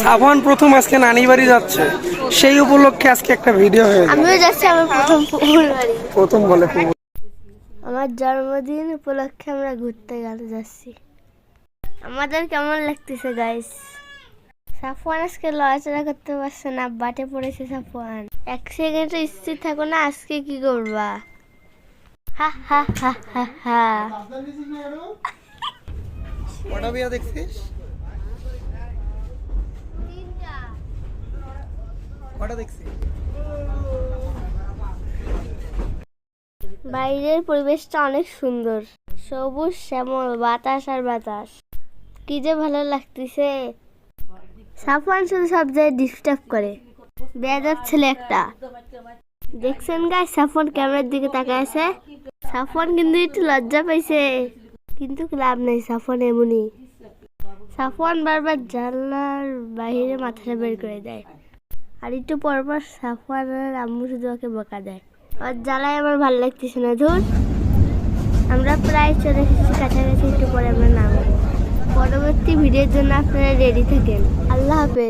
সাফওয়ান প্রথম আজকে নানি বাড়ি যাচ্ছে, সেই উপলক্ষে আজকে একটা ভিডিও হয়ে যাবে। আমিও যাচ্ছি আমার প্রথম ফুল বাড়ি। প্রথম বলে ফুল। আমার জন্মদিন উপলক্ষে আমরা ঘুরতে যাচ্ছি। আমাদের কেমন লাগতেছে গাইস? সাফওয়ান আজকে লড়াচড়া করতে পারছে না, বাটে পড়েছে সাফওয়ান। এক সেকেন্ড স্থির থাকো না, আজকে কি করবা? হা হা হা হা হা। কটা বিয়া দেখছিস? কটা দেখছিস? বাইরের পরিবেশটা অনেক সুন্দর, সবুজ শ্যামল, বাতাস আর বাতাস, কি যে ভালো লাগতেছে। সাফওয়ান শুধু সব জায়গায় ডিস্টার্ব করে, বেয়াদব ছেলে একটা। দেখছেন গাইস, সাফওয়ান ক্যামেরার দিকে তাকায় আছে। সাফওয়ান কিন্তু একটু লজ্জা পাইছে, কিন্তু লাভ নেই, সাফওয়ান এমনই। সাফওয়ান বারবার জানলার বাইরে মাথাটা বের করে দেয়, আর একটু পরপর সাফওয়ানের আম্মু শুধু ওকে বকা দেয়। আর জ্বালায় আমার ভালো লাগতেছে না, ধুর। আমরা প্রায় চলে এসেছি কাছাকাছি, একটু পরে আমরা নামবো। পরবর্তী ভিডিওর জন্য আপনারা রেডি থাকেন। আল্লাহ হাফেজ।